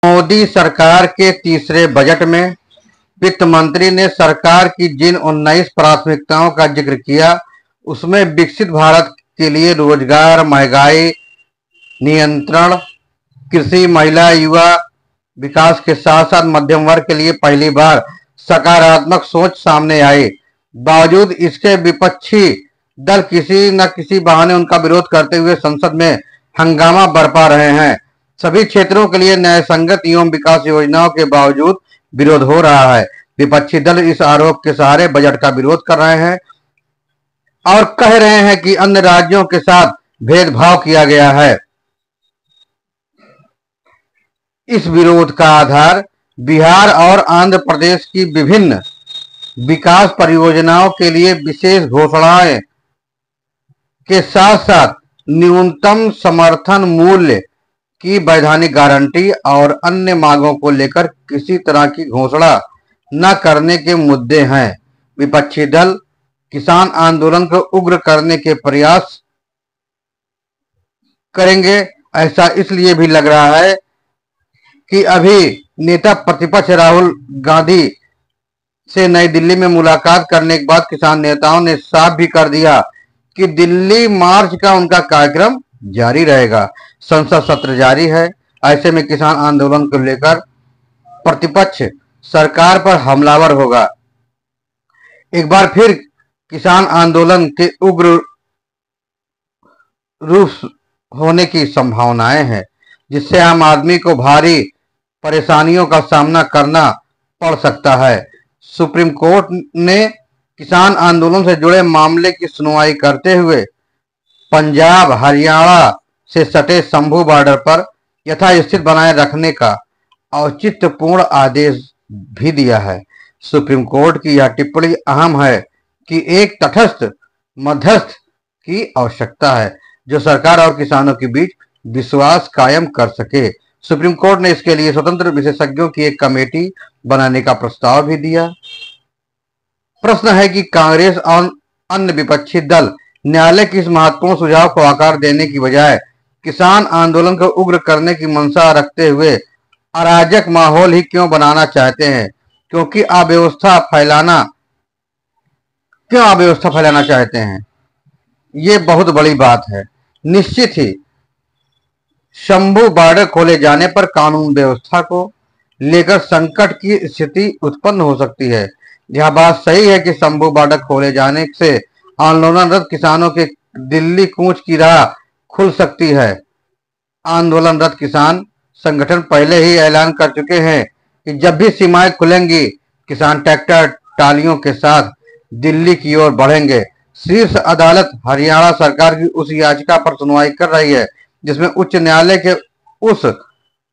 मोदी सरकार के तीसरे बजट में वित्त मंत्री ने सरकार की जिन 19 प्राथमिकताओं का जिक्र किया, उसमें विकसित भारत के लिए रोजगार, महंगाई नियंत्रण, कृषि, महिला युवा विकास के साथ साथ मध्यम वर्ग के लिए पहली बार सकारात्मक सोच सामने आई। बावजूद इसके विपक्षी दल किसी न किसी बहाने उनका विरोध करते हुए संसद में हंगामा बरपा रहे हैं। सभी क्षेत्रों के लिए न्यायसंगत एवं विकास योजनाओं के बावजूद विरोध हो रहा है। विपक्षी दल इस आरोप के सहारे बजट का विरोध कर रहे हैं और कह रहे हैं कि अन्य राज्यों के साथ भेदभाव किया गया है। इस विरोध का आधार बिहार और आंध्र प्रदेश की विभिन्न विकास परियोजनाओं के लिए विशेष घोषणाएं के साथ साथ न्यूनतम समर्थन मूल्य की वैधानिक गारंटी और अन्य मांगों को लेकर किसी तरह की घोषणा न करने के मुद्दे हैं। विपक्षी दल किसान आंदोलन को उग्र करने के प्रयास करेंगे। ऐसा इसलिए भी लग रहा है कि अभी नेता प्रतिपक्ष राहुल गांधी से नई दिल्ली में मुलाकात करने के बाद किसान नेताओं ने साफ भी कर दिया कि दिल्ली मार्च का उनका कार्यक्रम जारी रहेगा। संसद सत्र जारी है। ऐसे में किसान आंदोलन को लेकर प्रतिपक्ष सरकार पर हमलावर होगा। एक बार फिर किसान आंदोलन के उग्र रूप होने की संभावनाएं हैं, जिससे आम आदमी को भारी परेशानियों का सामना करना पड़ सकता है। सुप्रीम कोर्ट ने किसान आंदोलन से जुड़े मामले की सुनवाई करते हुए पंजाब हरियाणा से सटे शंभू बॉर्डर पर यथास्थिति बनाए रखने का औचित्यपूर्ण आदेश भी दिया है। सुप्रीम कोर्ट की यह टिप्पणी अहम है कि एक तटस्थ मध्यस्थ की आवश्यकता है जो सरकार और किसानों के बीच विश्वास कायम कर सके। सुप्रीम कोर्ट ने इसके लिए स्वतंत्र विशेषज्ञों की एक कमेटी बनाने का प्रस्ताव भी दिया। प्रश्न है कि कांग्रेस और अन्य विपक्षी दल न्यायालय के इस महत्वपूर्ण सुझाव को आकार देने की बजाय किसान आंदोलन को उग्र करने की मंशा रखते हुए अराजक माहौल ही क्यों बनाना चाहते हैं? क्यों अव्यवस्था फैलाना चाहते हैं? ये बहुत बड़ी बात है। निश्चित ही शंभू बॉर्डर खोले जाने पर कानून व्यवस्था को लेकर संकट की स्थिति उत्पन्न हो सकती है। यह बात सही है कि शंभू बॉर्डर खोले जाने से आंदोलनरत किसानों के दिल्ली कूच की राह खुल सकती है। आंदोलनरत किसान संगठन पहले ही ऐलान कर चुके हैं कि जब भी सीमाएं खुलेंगी, किसान ट्रैक्टर टालियों के साथ दिल्ली की ओर बढ़ेंगे। शीर्ष अदालत हरियाणा सरकार की उस याचिका पर सुनवाई कर रही है जिसमें उच्च न्यायालय के उस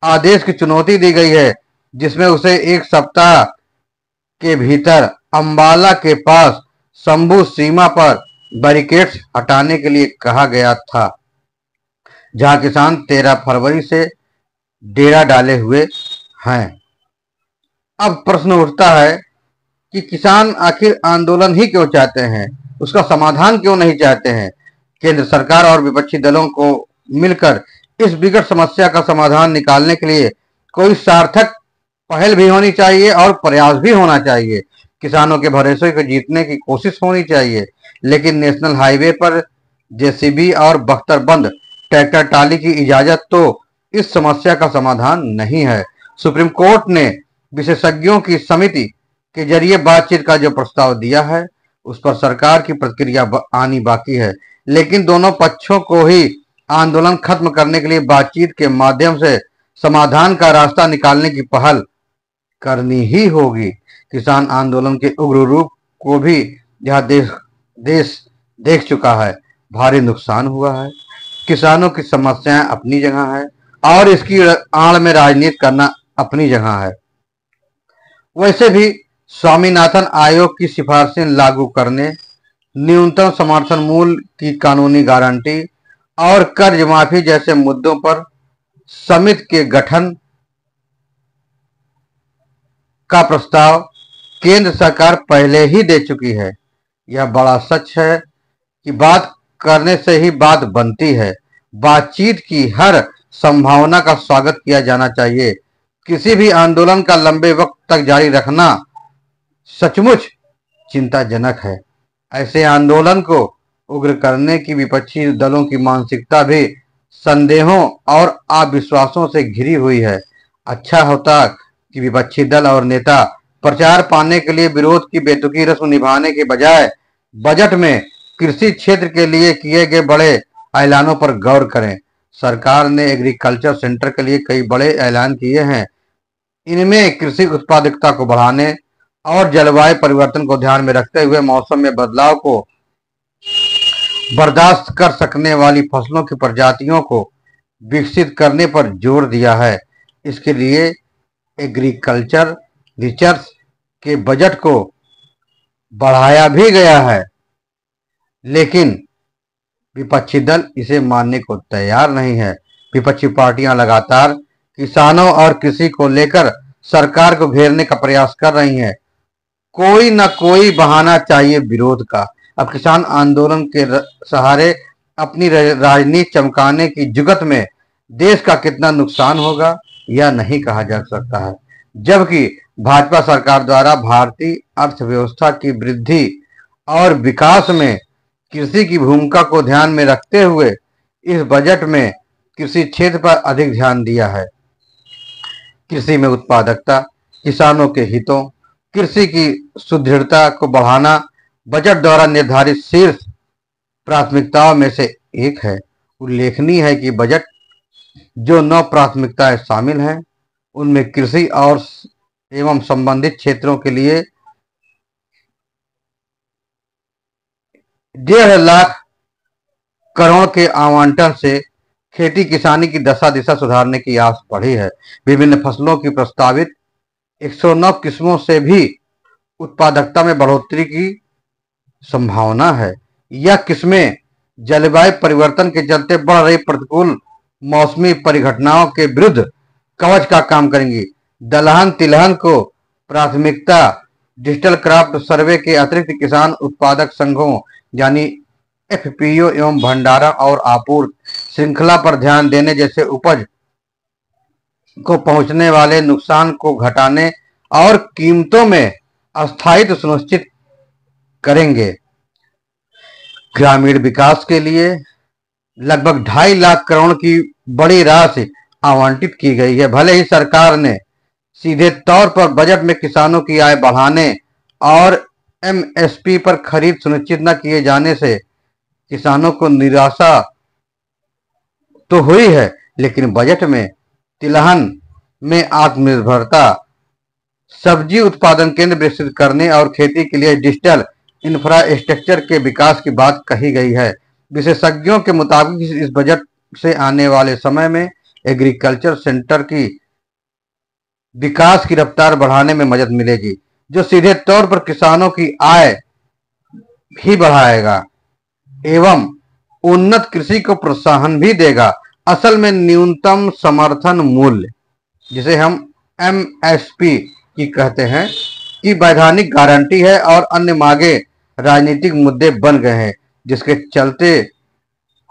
आदेश की चुनौती दी गई है जिसमें उसे एक सप्ताह के भीतर अंबाला के पास शंभू सीमा पर बैरिकेड्स हटाने के लिए कहा गया था, जहां किसान 13 फरवरी से डेरा डाले हुए हैं। अब प्रश्न उठता है कि किसान आखिर आंदोलन ही क्यों चाहते हैं, उसका समाधान क्यों नहीं चाहते हैं? केंद्र सरकार और विपक्षी दलों को मिलकर इस विकट समस्या का समाधान निकालने के लिए कोई सार्थक पहल भी होनी चाहिए और प्रयास भी होना चाहिए। किसानों के भरोसे को जीतने की कोशिश होनी चाहिए, लेकिन नेशनल हाईवे पर जेसीबी और बख्तरबंद ट्रैक्टर टाली की इजाजत तो इस समस्या का समाधान नहीं है। सुप्रीम कोर्ट ने विशेषज्ञों की समिति के जरिए बातचीत का जो प्रस्ताव दिया है, उस पर सरकार की प्रतिक्रिया आनी बाकी है, लेकिन दोनों पक्षों को ही आंदोलन खत्म करने के लिए बातचीत के माध्यम से समाधान का रास्ता निकालने की पहल करनी ही होगी। किसान आंदोलन के उग्र रूप को भी यह देश देख चुका है। भारी नुकसान हुआ है। किसानों की समस्याएं अपनी जगह है और इसकी आड़ में राजनीति करना अपनी जगह है। वैसे भी स्वामीनाथन आयोग की सिफारिशें लागू करने, न्यूनतम समर्थन मूल्य की कानूनी गारंटी और कर्ज माफी जैसे मुद्दों पर समिति के गठन का प्रस्ताव केंद्र सरकार पहले ही दे चुकी है। यह बड़ा सच है कि बात करने से ही बात बनती है। बातचीत की हर संभावना का स्वागत किया जाना चाहिए। किसी भी आंदोलन का लंबे वक्त तक जारी रखना सचमुच चिंताजनक है। ऐसे आंदोलन को उग्र करने की विपक्षी दलों की मानसिकता भी संदेहों और अविश्वासों से घिरी हुई है। अच्छा होता कि विपक्षी दल और नेता प्रचार पाने के लिए विरोध की बेतुकी रस्म निभाने के बजाय बजट में कृषि क्षेत्र के लिए किए गए बड़े ऐलानों पर गौर करें। सरकार ने एग्रीकल्चर सेंटर के लिए कई बड़े ऐलान किए हैं। इनमें कृषि उत्पादकता को बढ़ाने और जलवायु परिवर्तन को ध्यान में रखते हुए मौसम में बदलाव को बर्दाश्त कर सकने वाली फसलों की प्रजातियों को विकसित करने पर जोर दिया है। इसके लिए एग्रीकल्चर रिसर्च के बजट को बढ़ाया भी गया है, लेकिन विपक्षी दल इसे मानने को तैयार नहीं है। विपक्षी पार्टियां लगातार किसानों और कृषि को लेकर सरकार को घेरने का प्रयास कर रही हैं। कोई न कोई बहाना चाहिए विरोध का। अब किसान आंदोलन के सहारे अपनी राजनीति चमकाने की जुगत में देश का कितना नुकसान होगा यह नहीं कहा जा सकता है। जबकि भाजपा सरकार द्वारा भारतीय अर्थव्यवस्था की वृद्धि और विकास में कृषि की भूमिका को ध्यान में रखते हुए इस बजट में कृषि क्षेत्र पर अधिक ध्यान दिया है। कृषि में उत्पादकता, किसानों के हितों, कृषि की सुदृढ़ता को बढ़ाना बजट द्वारा निर्धारित शीर्ष प्राथमिकताओं में से एक है। उल्लेखनीय है कि बजट जो 9 प्राथमिकताएं शामिल हैं उनमें कृषि और एवं संबंधित क्षेत्रों के लिए 1.5 लाख करोड़ के आवंटन से खेती किसानी की दशा दिशा सुधारने की आस बढ़ी है। विभिन्न फसलों की प्रस्तावित 109 किस्मों से भी उत्पादकता में बढ़ोतरी की संभावना है। यह किस्में जलवायु परिवर्तन के चलते बढ़ रही प्रतिकूल मौसमी परिघटनाओं के विरुद्ध कवच का काम करेंगी। दलहन तिलहन को प्राथमिकता डिजिटल क्रॉप सर्वे के अतिरिक्त किसान उत्पादक संघों यानी एफपीओ एवं भंडारण और आपूर्ति श्रृंखला पर ध्यान देने जैसे उपज को पहुंचने वाले नुकसान को घटाने और कीमतों में अस्थायित्व सुनिश्चित करेंगे। ग्रामीण विकास के लिए लगभग 2.5 लाख करोड़ की बड़ी राशि आवंटित की गई है। भले ही सरकार ने सीधे तौर पर बजट में किसानों की आय बढ़ाने और एमएसपी पर खरीद सुनिश्चित न किए जाने से किसानों को निराशा तो हुई है, लेकिन बजट में तिलहन में आत्मनिर्भरता, सब्जी उत्पादन केंद्र विकसित करने और खेती के लिए डिजिटल इंफ्रास्ट्रक्चर के विकास की बात कही गई है। विशेषज्ञों के मुताबिक इस बजट से आने वाले समय में एग्रीकल्चर सेंटर की विकास की रफ्तार बढ़ाने में मदद मिलेगी, जो सीधे तौर पर किसानों की आय भी बढ़ाएगा एवं उन्नत कृषि को प्रोत्साहन भी देगा। असल में न्यूनतम समर्थन मूल्य, जिसे हम एमएसपी की कहते हैं, की वैधानिक गारंटी है और अन्य मांगे राजनीतिक मुद्दे बन गए हैं, जिसके चलते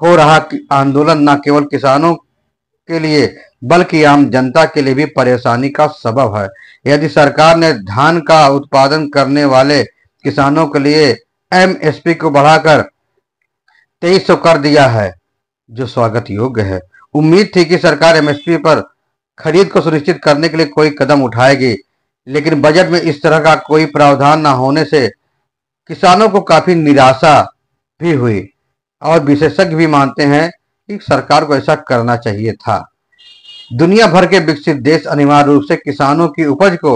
हो रहा आंदोलन न केवल किसानों के लिए बल्कि आम जनता के लिए भी परेशानी का सबब है। यदि सरकार ने धान का उत्पादन करने वाले किसानों के लिए एमएसपी को बढ़ाकर 2300 कर दिया है, जो स्वागत योग्य है। उम्मीद थी कि सरकार एमएसपी पर खरीद को सुनिश्चित करने के लिए कोई कदम उठाएगी, लेकिन बजट में इस तरह का कोई प्रावधान न होने से किसानों को काफी निराशा भी हुई और विशेषज्ञ भी मानते हैं कि सरकार को ऐसा करना चाहिए था। दुनिया भर के विकसित देश अनिवार्य रूप से किसानों की उपज को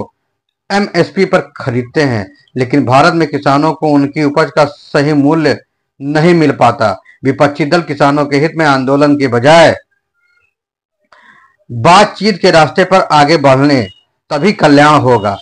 एमएसपी पर खरीदते हैं, लेकिन भारत में किसानों को उनकी उपज का सही मूल्य नहीं मिल पाता। विपक्षी दल किसानों के हित में आंदोलन के बजाय बातचीत के रास्ते पर आगे बढ़ने तभी कल्याण होगा।